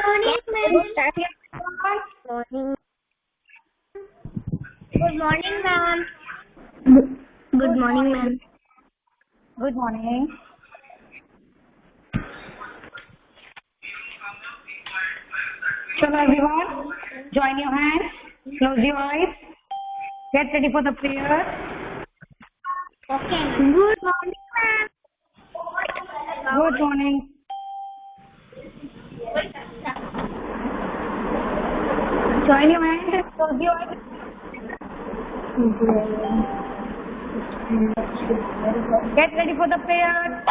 morning, ma'am. Morning. Good morning, ma'am. Good morning, ma'am. Good morning. Chalo everyone, join your hands, close your eyes, get ready for the prayer. Okay. Good morning, ma'am. Good morning. Join your hands and close your eyes. Get ready for the prayer.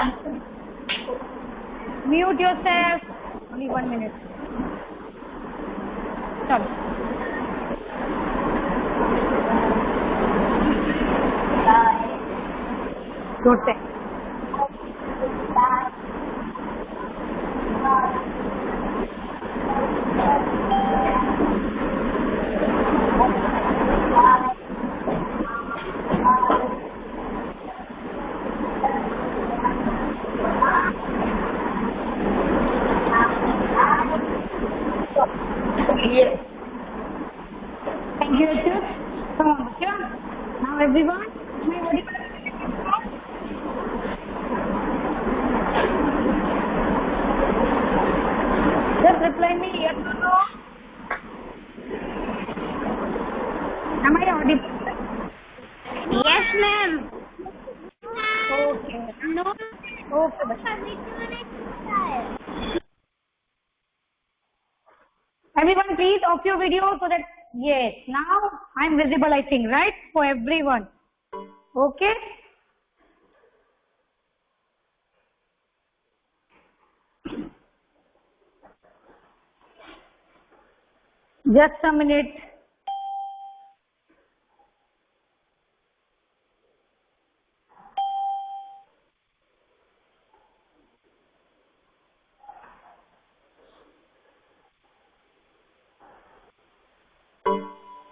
Mute yourself. Only 1 minute. Chalo. Good day. Yes. Thank you, Richard. Come on, Bachcha. Now everyone, my audio. Just reply me yes or no. Am I audible? Yes, ma'am. Okay. No. Okay, Bachcha. Everyone, please off your video so that, yes, now I'm visible, I think, right? For everyone. Okay? Just a minute.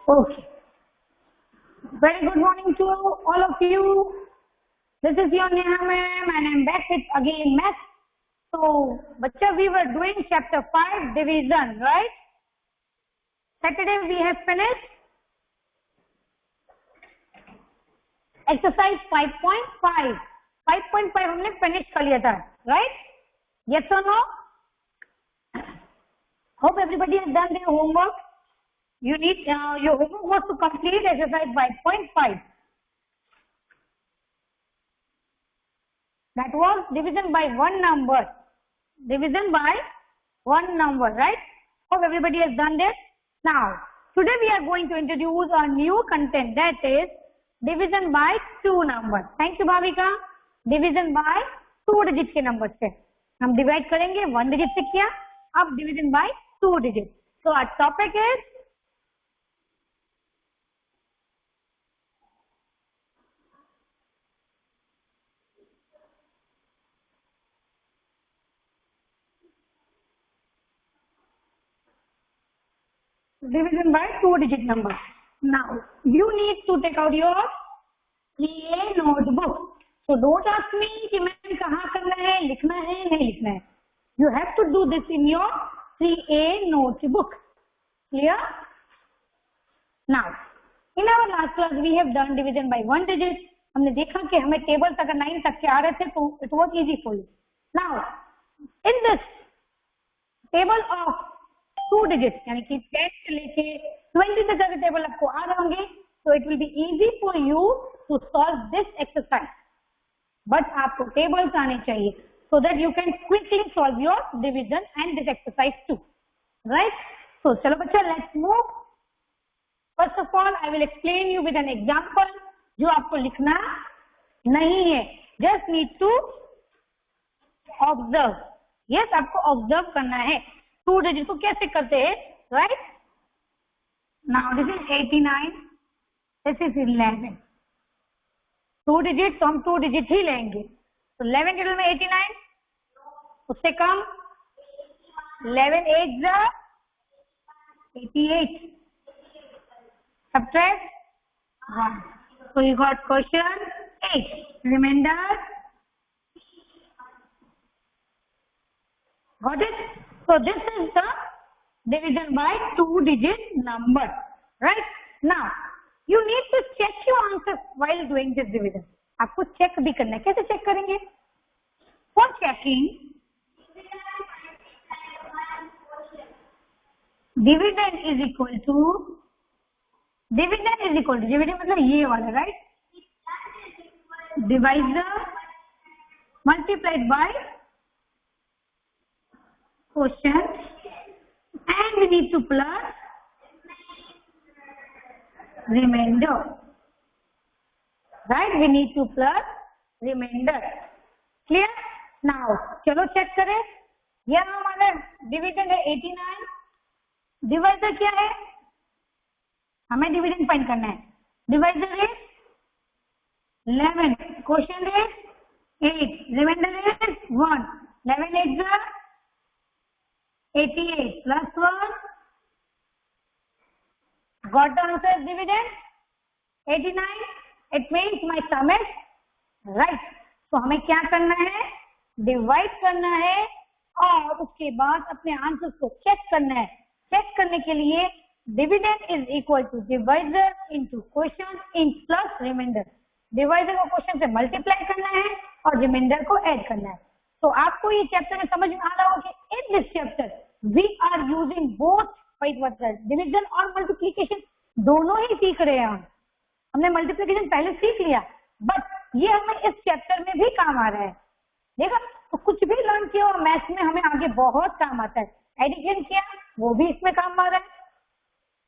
Okay. Very good morning to all of you. This is your Neha ma'am and I'm back with again math. So, Bachcha, we were doing chapter 5 division, right? Saturday we have finished exercise 5.5. 5.5 हमने finish कर लिया था, right? Yes or no? Hope everybody has done their homework. You need your homework was to complete exercise 5.5. That was division by one number. Division by one number, right? Hope everybody has done that. Now, today we are going to introduce a new content, that is division by two numbers. Thank you, Bhavika. Division by two digit के numbers से हम divide करेंगे. One digit से किया, अब division by two digit. So our topic is division by two digit number. Now, you need to take out your 3A notebook. So don't ask me कि मैं कहाँ करना है, लिखना है, नहीं लिखना है. You have to do this in your 3A notebook. Clear? Now, in our last class we have done division by one digit. हमने देखा कि हमें tables अगर 9 तक के आ रहे थे तो it was easy for you. Now, in this table of two digits, यानी कि 10 से लेके 20 तक के टेबल आपको आ रहे होंगे, so it will be easy for you to solve this exercise. But आपको tables आने चाहिए so that you can quickly solve your division and this exercise too. Right? So चलो बच्चा, let's move. First of all, I will explain you with an example जो आपको लिखना नहीं है. Just need to observe. Yes, आपको observe करना है. Two digits को कैसे करते हैं, right? Now this is 89, this is 11. Two digits तो हम two digit ही लेंगे. तो 11 टोटल में 89, उससे कम 11 8 88. Subtract 1. So you got question 8. Remainder. Got it? So this is the division by 2-digit number, right? Now you need to check your answers while doing this division. आपको check भी करना है. कैसे check करेंगे? For checking, dividend is equal to dividend मतलब ये वाला, right? Divisor multiplied by quotient, and we need to plus remainder, right? We need to plus remainder. Clear? Now चलो चेक करें. यह हमारा डिविडेंड है 89. डिवाइजर क्या है? हमें डिविडेंड फाइंड करना है. डिवाइजर है 11, क्वेश्चन है 8, रिमाइंडर है 1. 11 8 जा 88 plus 1. Got the answer as dividend 89. It means my sum is right. तो हमें क्या करना है? डिवाइड करना है और उसके बाद अपने आंसर्स को चेक करना है. चेक करने के लिए dividend is equal to divisor into quotient in plus remainder. Divisor को क्वेश्चन से मल्टीप्लाई करना है और रिमाइंडर को ऐड करना है. तो आपको ये चैप्टर में समझ में आ रहा होगा कि in this chapter we are using both division और मल्टीप्लीकेशन दोनों ही सीख रहे हैं. हमने मल्टीप्लीकेशन पहले सीख लिया, बट ये हमें इस चैप्टर में भी काम आ रहा है. देखो, तो कुछ भी लर्न किया और मैथ्स में हमें आगे बहुत काम आता है. एडिशन किया वो भी इसमें काम आ रहा है.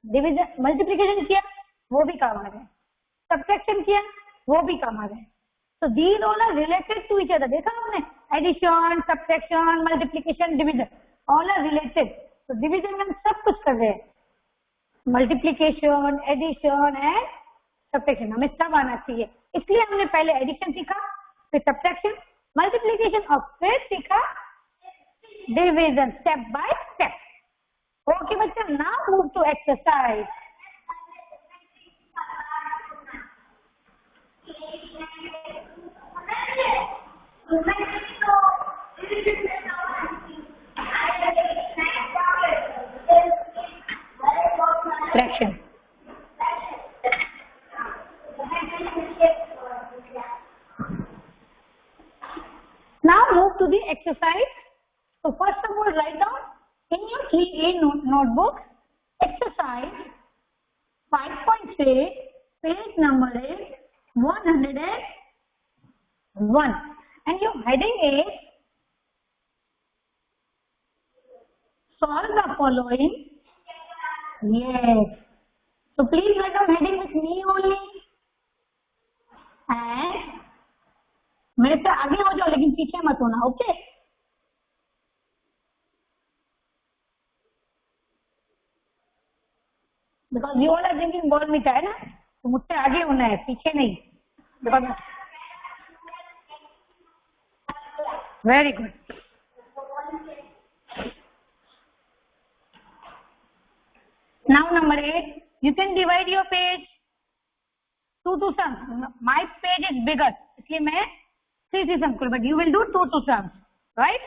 डिवीजन मल्टीप्लिकेशन किया वो भी काम आ रहा है. सब्ट्रैक्शन किया वो भी काम आ रहा है. तो these all are related to each other. देखा हमने addition, subtraction, multiplication, division all are related. तो डिवीजन में हम सब कुछ कर रहे हैं. मल्टीप्लिकेशन, एडिशन एंड सब्ट्रैक्शन हमें सब आना चाहिए. इसलिए हमने पहले एडिशन सीखा, फिर सब्ट्रैक्शन, मल्टीप्लिकेशन और फिर सीखा division step by step. Okay बच्चा, now move to exercise. Fraction. Now move to the exercise. So first of all, write down in your 3A notebook exercise 5.6, page number is 101, and your heading is solve the following. Yes. So please write down heading with me only. And मेरे से आगे हो जाओ लेकिन पीछे मत होना. Okay? Because you all are drinking Bournvita है ना, तो मुझसे आगे होना है, पीछे नहीं. Because very good. Now number 8, you can divide your page to some. My page is bigger, इसलिए मैं 3 sums, but you will do 2 sums, right?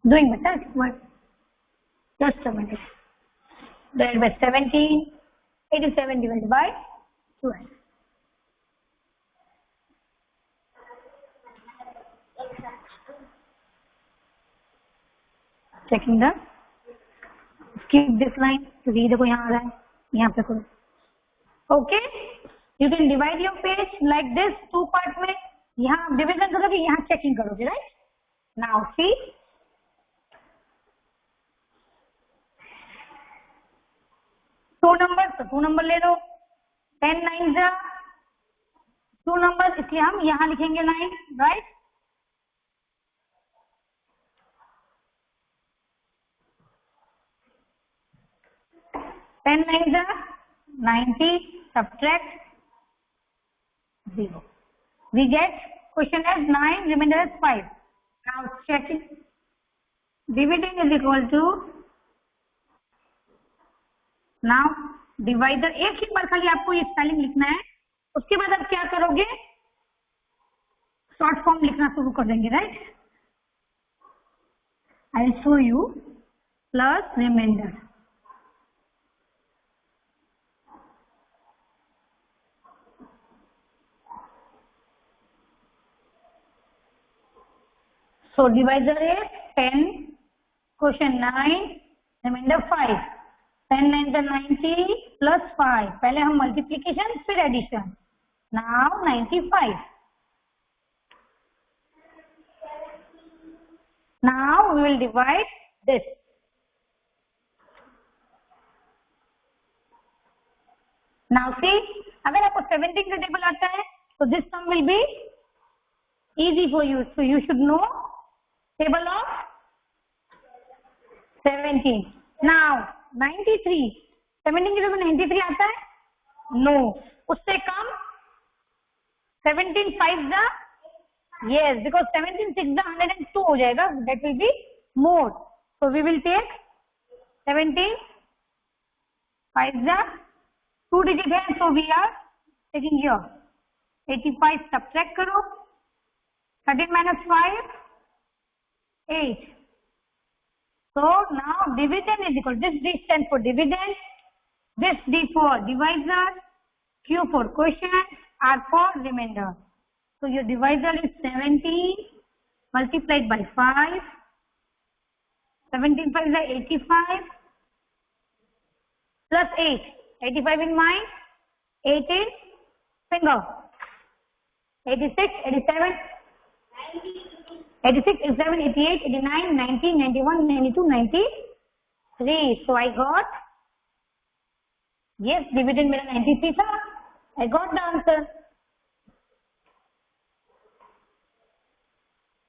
Doing better. What? Just a minute. Divided by 17. 87 divided by 12. Checking the. Keep this line. तो ये देखो यहाँ आ रहा है, यहाँ पे करो. Okay, you can divide your page like this 2 part में. यहाँ डिविजन करोगे, यहाँ चेकिंग करोगे, right? Now see, two number, तो 2 नंबर ले लो. 10 9 जा 2 नंबर, इसलिए हम यहाँ लिखेंगे 9, राइट? Ten 9 जा 90, subtract 0. We get question as 9, remainder as 5. Now checking. Dividend is equal to, now divisor. एक ही बार खाली आपको ये स्पेलिंग लिखना है. उसके बाद आप क्या करोगे? शुरू कर देंगे, right. I show you plus remainder. So divisor is 10, question 9, remainder 5. 10 9 the 90 plus 5. पहले हम multiplication फिर addition. Now 95. Now we will divide this. Now see, अगर आपको 17 का table आता है, so this sum will be easy for you. So you should know table of 17. Now 93. 17 के table 93 आता है? No. उससे कम 17 5 the yes, because 17 6 the 102 हो जाएगा. That will be more. So we will take 17 5 the 2 digit है, so we are taking here 85. subtract करो. 13 minus 5 8. So now dividend is equal. This D stands for dividend. This D for divisor. Q for quotient. R for remainder. So your divisor is 17 multiplied by 5. 17 5 is 85 plus 8. 85 in mind. 8 in finger. 86, 87. 86, 87, 88, 89, 90, 91, 92, 93. So I got, yes, dividend मेरा 93 था. I got the answer.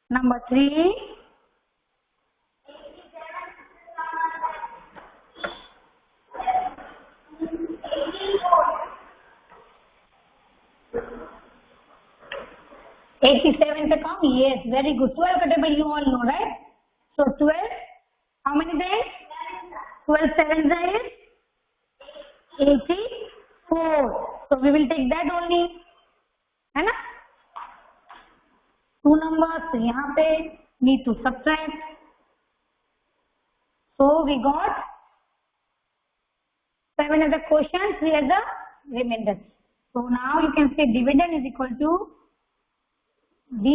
Number 3. $87 to come? Yes, very good. 12 का table you all know, right? So 12, how many days? 12 7 is 84. So we will take that only, है ना? 2 numbers यहाँ पे need to subtract. So we got 7 as the quotient, 3 as the remainder. So now you can say dividend is equal to D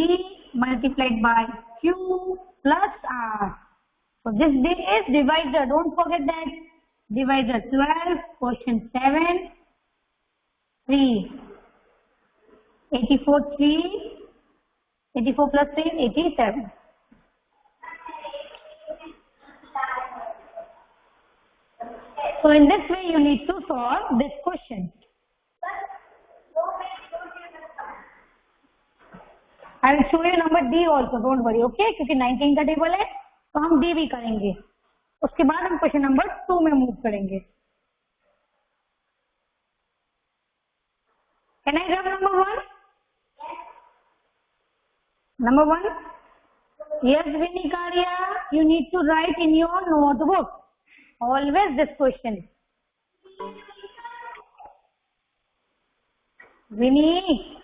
multiplied by Q plus R. So this D is divisor. Don't forget that. Divisor 12, quotient 7, 3. 84 3. 84 plus 3 is 87. So in this way you need to solve this question. I will show you number D also, don't worry, okay? क्योंकि 19 का table है तो हम D भी करेंगे. उसके बाद हम क्वेश्चन नंबर 2 में मूव करेंगे. Can I grab number 1? Number 1? Yes, Vinikaria, you need to write in your notebook. Always this question. Vinny.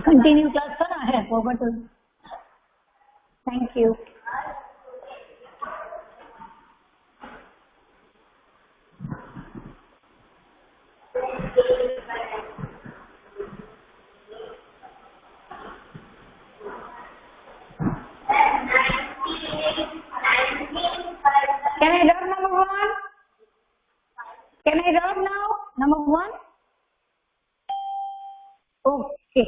Continue class करना है, forgot to. Thank you. Can I rub number 1? Can I rub now? Number 1? Okay.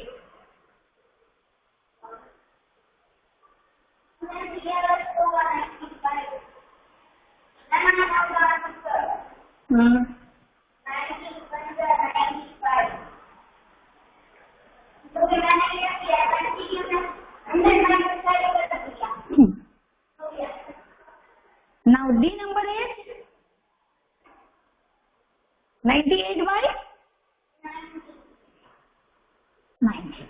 Now D number is 98 by 90.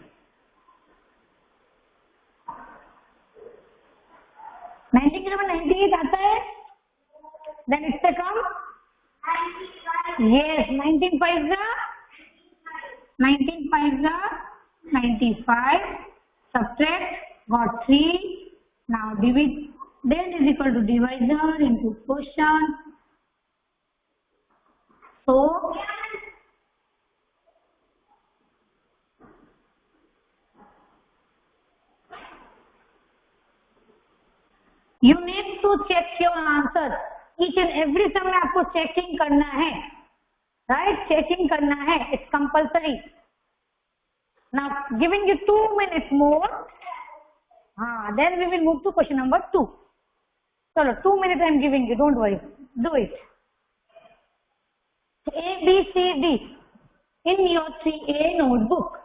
90 के number 98 आता है, then इससे कम Yes, 19 5 19 5 95. Subtract, got 3. Now dividend is equal to divisor into quotient. So you need to check your answers. Each and every sum में आपको checking करना है, right? Checking करना है. It's compulsory. Now giving you 2 minutes more. Then we will move to question number 2. Chalo, 2 minutes I am giving you. Don't worry. Do it. A, B, C, D in your 3A notebook.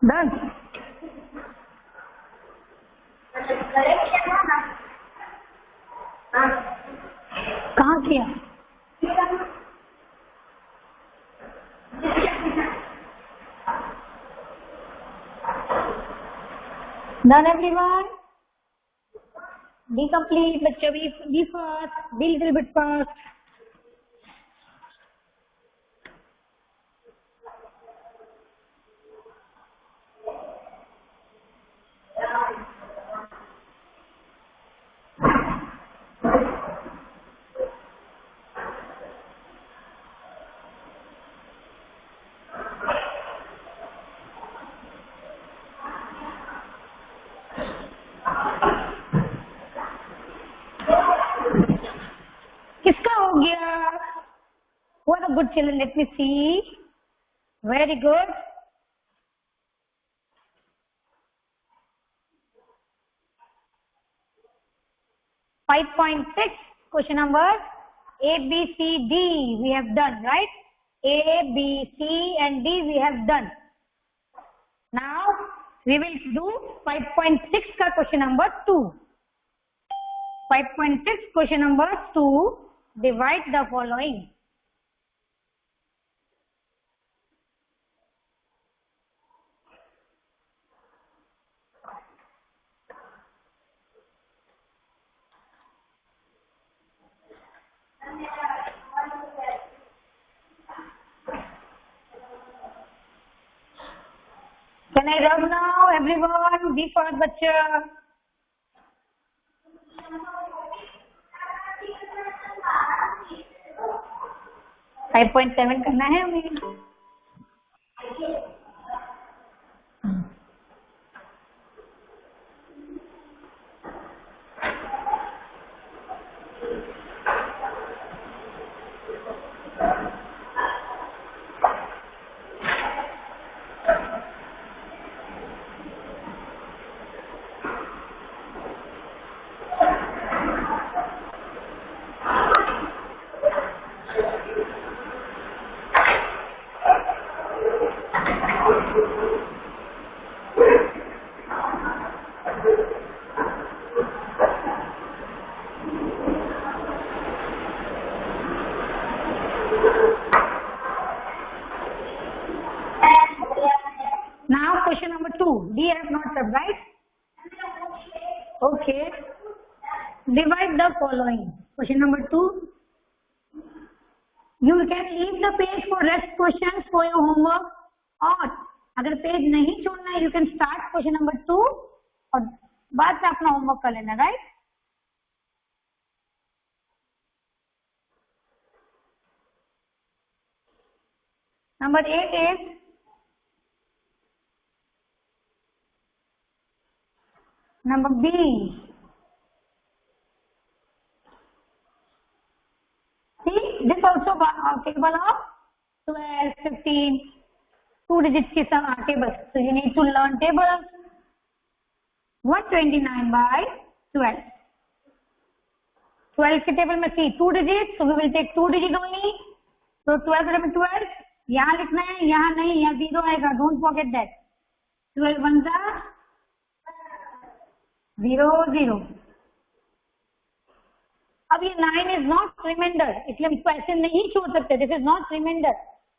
Done. कहाँ किया? Done everyone? Be complete, बच्चों. Be fast. Be little bit fast. किसका हो गया? What a good children. Let me see. Very good. Five point six. Question number A, B, C, D. We have done, right? A, B, C, and D we have done. Now we will do 5.6 का question number 2. 5.6 question number 2. Divide the following. Can I rub now, everyone? Be fast, बच्चा. 5.7 करना है हमें. Now question number 2. D I have not said, right? Okay. Divide the following. Question number 2. You can leave the page for rest questions for your homework. और अगर page नहीं छोड़ना है, you can start question number 2 और बाद में अपना homework कर लेना, right? Number 8 is Number B. See, this also table of 12, 15, 2 digits के tables. So you need to learn tables. 129 by 12. 12 के table में see 2 digits, so we will take 2 digits only. So 12 में 12, यहाँ लिखना है, यहाँ नहीं, यहाँ 0 आएगा. Don't forget that. 12 1 जा 0 0. अब ये 9 is not remainder, इसलिए हम इसको ऐसे नहीं छोड़ सकते. This is not remainder.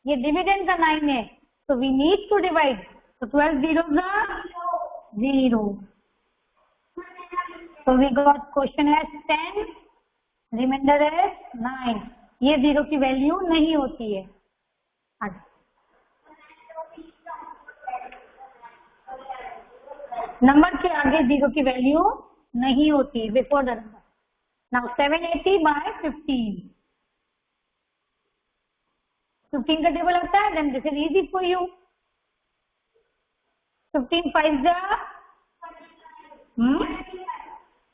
ये डिविडेंड का 9 है, so we need to divide. So 12 zeros are 0. So we got question as 10, remainder as 9. ये 0 की वैल्यू नहीं होती है. नंबर के आगे 0 की वैल्यू नहीं होती before the number. Now 780 by 15. 15 का टेबल आता है, then this is easy for you. 15 5 जा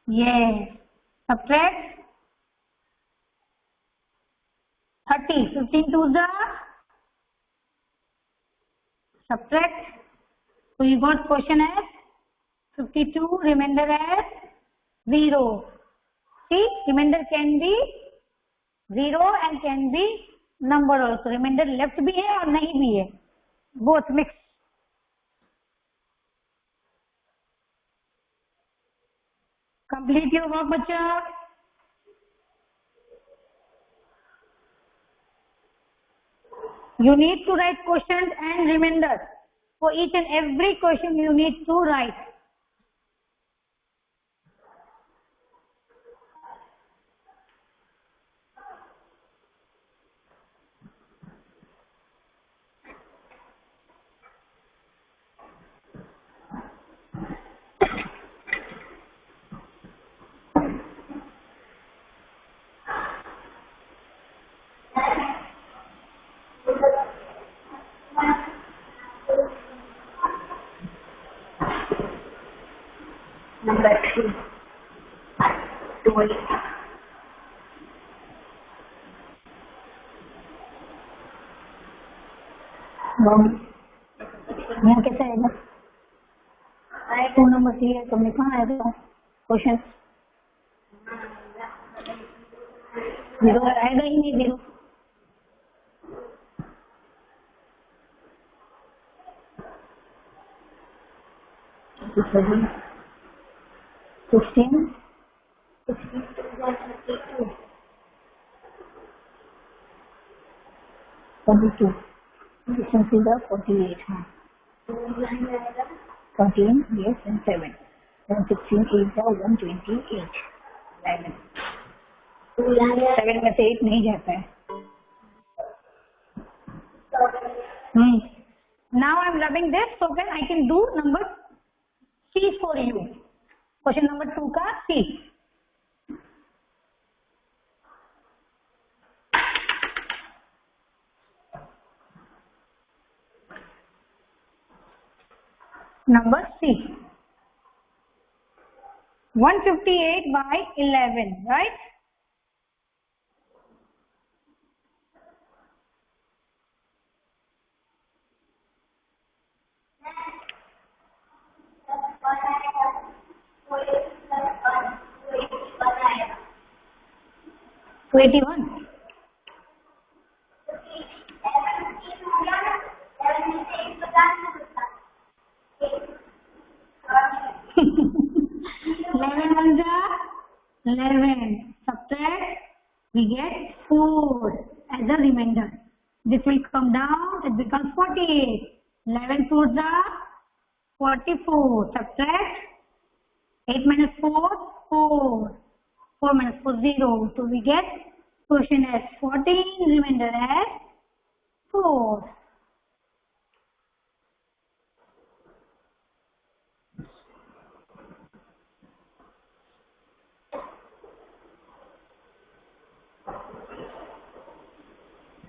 yes. Subtract 30. 15 2 जा subtract. So you got question as 52, remainder as 0. See, remainder can be 0 and can be number also. Remainder left भी है और नहीं भी है. Both mixed. Complete your work, बच्चा. You need to write quotient and remainder. For each and every question you need to write. Number 2. 12. यहाँ कैसा आएगा? 2 नंबर चाहिए, तुमने कहाँ आएगा क्वेश्चन? 0 आएगा ही नहीं. 0 16 22 16 सीधा 48 हाँ 14 yes and 7 then 16 8 जा 128 11 7 में से 8 नहीं जाता है. Now I am rubbing this so that I can do number C for you. Question number 2 का C. Number C. 158 by 11, right? To 81. Eleven 11. Subtract, we get 4 as a remainder. This will come down, it becomes 48. 11 4 44. Subtract 8 minus 4 4. 4 minus 4 0. So we get question as 14, remainder as 4.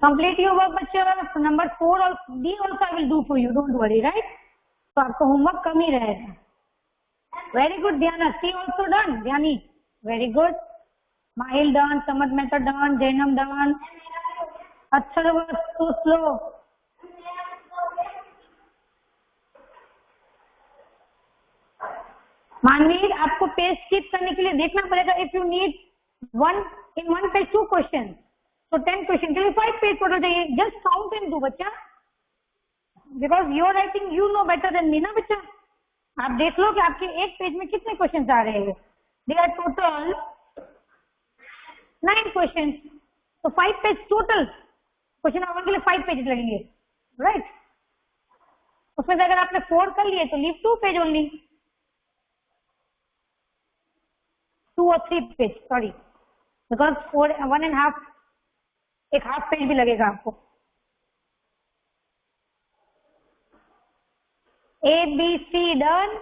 Complete your work बच्चों. Number 4 और D also I will do for you. Don't worry, right? तो आपका homework कम ही रहेगा. Very good, Dhyana. C also done. Dhyani. Very good. Mahil done. Samad Mehta done. Jainam done. Achha was too slow. Manveer, आपको page skip करने के लिए देखना पड़ेगा. If you need one page 2 question, तो 10 क्वेश्चन के लिए 5 पेज टोटल चाहिए. जस्ट काउंट एंड डू बच्चा, because your writing you know better than me ना बच्चा. आप देख लो कि आपके एक पेज में कितने क्वेश्चन आ रहे हैं. दे आर टोटल 9 क्वेश्चन, तो 5 पेज टोटल. क्वेश्चन नंबर 1 के लिए 5 पेज लगेंगे, राइट. उसमें से अगर आपने 4 कर लिए तो लीव 2 पेज ओनली. 2 और 3 पेज, सॉरी, बिकॉज 1.5 एक हाफ पेज भी लगेगा आपको. A, B, C done.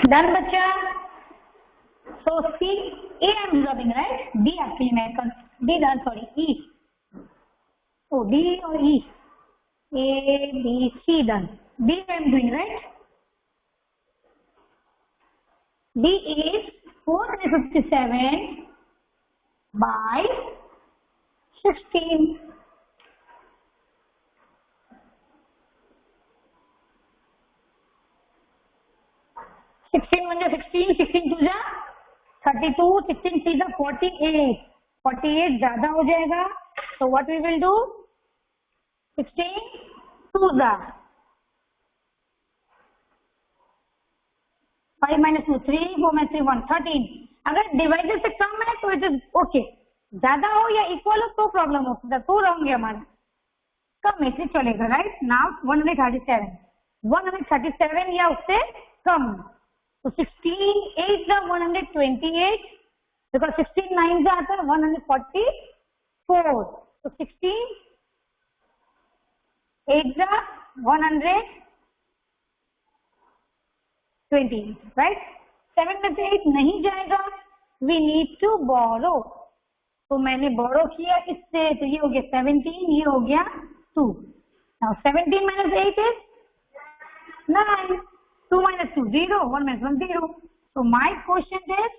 Done, बच्चा. So C, A I am dropping, right? D actually मैं D done, sorry, E. Oh, D or E? A, B, C done. D I am doing, right? D is 457 by 16. 16 म्हणजे 16, 16 2 जा 32, 16 3 जा 48. 48 ज्यादा हो जाएगा, तो what we will do? 16 2 जा 5 minus 2 3, 4 minus 3 1, 13. अगर डिवाइडर से कम है तो इट इज ओके. ज्यादा हो या इक्वल हो तो प्रॉब्लम हो सकता है. तो रहोगे हमारा कम है इसलिए चलेगा, राइट. नाउ 137 या उससे कम. तो 16 8 जा 128, बिकॉज 16 9 जा आता है 144. तो 16 8 जा 120, राइट. 7 में से 8 नहीं जाएगा, वी नीड टू बोरो. तो मैंने बोरो किया इससे, तो ये हो गया 17, ये हो गया 2. Now 17 minus 8 is 9. 2 minus 2 0, 1 minus 1 0. So my quotient is,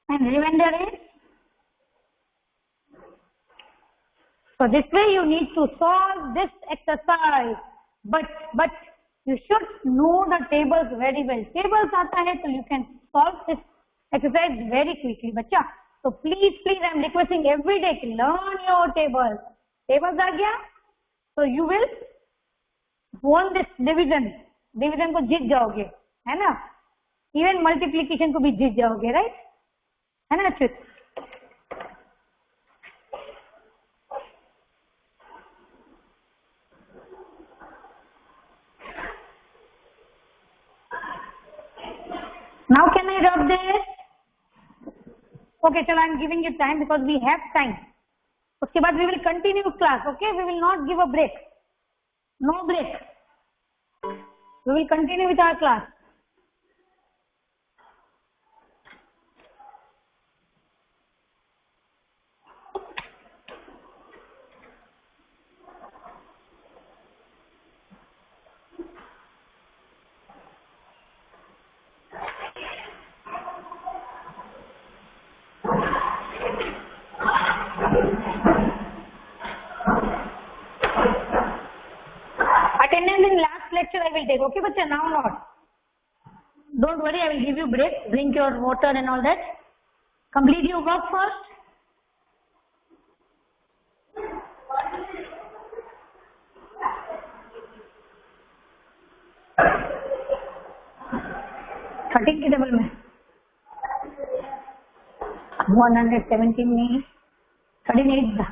and remainder is, so this way you need to solve this exercise, but you should know the tables very well. Tables आता है तो you can solve this exercise very quickly, बच्चा. So please I am requesting every day to learn your tables. Tables आ गया तो you will won this division को जीत जाओगे, है ना. इवन मल्टीप्लीकेशन को भी जीत जाओगे, राइट, है ना Achyut. Now can I drop this? Okay, chalo, I am giving you time because we have time. उसके बाद we will continue class, okay? We will not give a break. No break. We will continue with our class. break. Okay, बच्चा, now not. Don't worry, I will give you break. Drink your water and all that. Complete your work first. Thirteen के table में 117 नहीं, 38 था.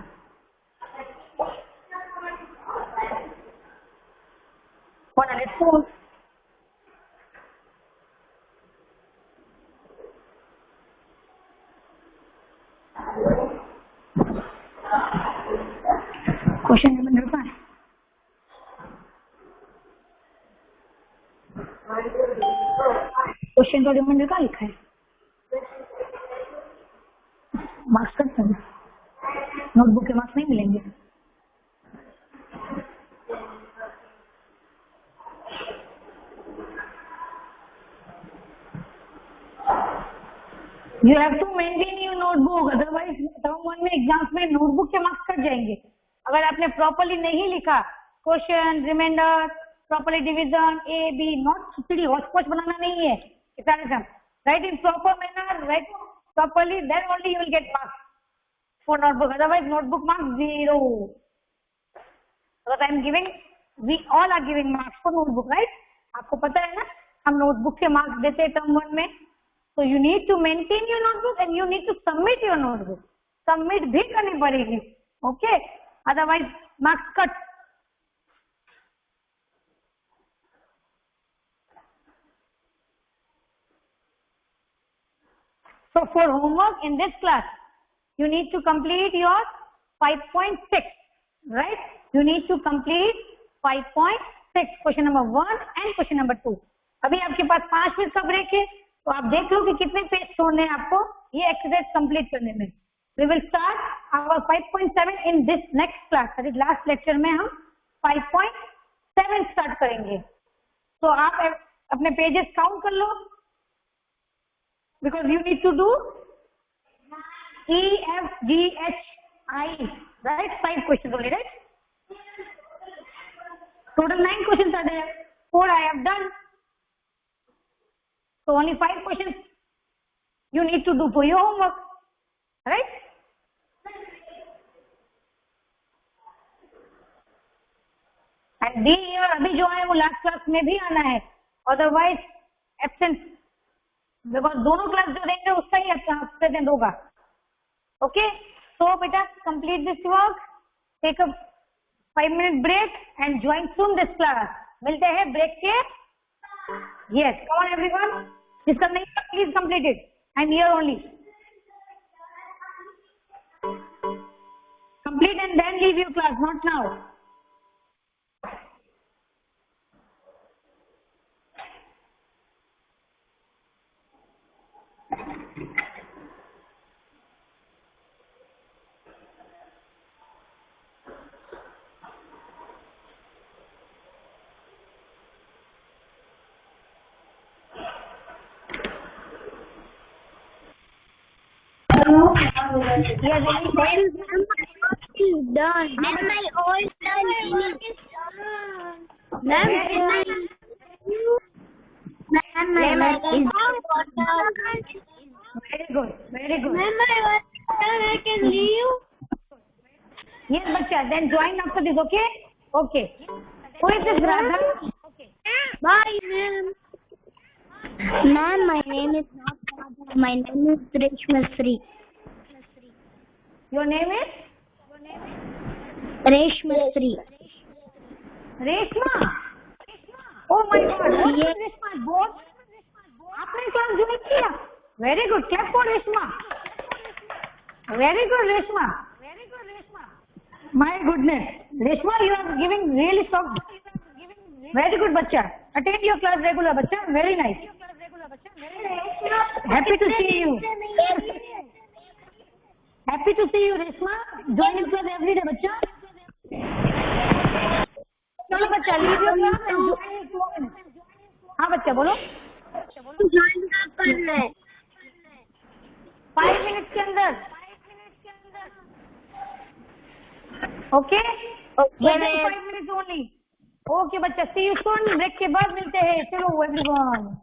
Question reminder का है. Question का reminder का लिखा है. मार्क्स कट करना, नोटबुक के मार्क्स नहीं मिलेंगे. You have to maintain your notebook, otherwise term 1 में एग्जाम्स में नोटबुक के मार्क्स कट जाएंगे. अगर आपने प्रॉपरली नहीं लिखा, question reminder, properly division, A B, not सुपीडी हॉचपॉच बनाना नहीं है. Right in proper manner, right properly, then only you will get marks for notebook. Otherwise, notebook marks 0. Because I am giving, we all are giving marks for notebook, right? आपको पता है ना, हम notebook के marks देते हैं term 1 में. So you need to maintain your notebook and you need to submit your notebook. Submit भी करनी पड़ेगी, okay? Otherwise, marks cut. So for homework in this class, you need to complete your 5.6, right? You need to complete 5.6, question number 1 and question number 2. अभी आपके पास 5 minute का break है, तो आप देख लो कि कितने पेज छोड़ने हैं आपको ये एक्सरसाइज कंप्लीट करने में. We will start our 5.7 in this next class. that is last lecture में हम 5.7 स्टार्ट करेंगे. तो आप अपने पेजेस काउंट कर लो. Because you need to do E, F, G, H, I, right? 5 questions only, right? Total 9 questions are there. 4 I have done. So only 5 questions you need to do for your homework, right? And be here, अभी जो है वो last class में भी आना है. Otherwise, absent. Because दोनों class जो देंगे उसका ही प्रेजेंट होगा. ओके, सो बेटा complete this work, take a 5 minute break and join soon this class. मिलते हैं ब्रेक के. यस, कम ऑन एवरीवन, जिसका नहीं है please complete it. I am here only. Complete and then leave your class, not now. Yes, done. Then my all done. Ma'am, my work is done. Very good, very good. Ma'am, my work is done. I can leave. Yes, bacha. Then join after this, okay? Okay. Who is this, Radha? Okay. Bye, ma'am. Ma'am, my name is not Radha. My name is Reshma Sri. Your name is? Reshma Sri. Reshma. Oh my God. Yes. Reshma, बहुत आपने class join किया. Very good. Clap for Reshma. Very good Reshma. My goodness Reshma, you are giving really soft. Very good बच्चा. Attend your class regular बच्चा. Very nice. Happy to see you. Happy to see you Reshma. Join class every day बच्चा. चलो बच्चा, leave your class and join 2 minutes. हाँ बच्चा बोलो. Join करना है 5 मिनट के अंदर. Okay, 5 minutes only. ओके बच्चा, सी यू सून, ब्रेक के बाद मिलते हैं। चलो एवरीवन।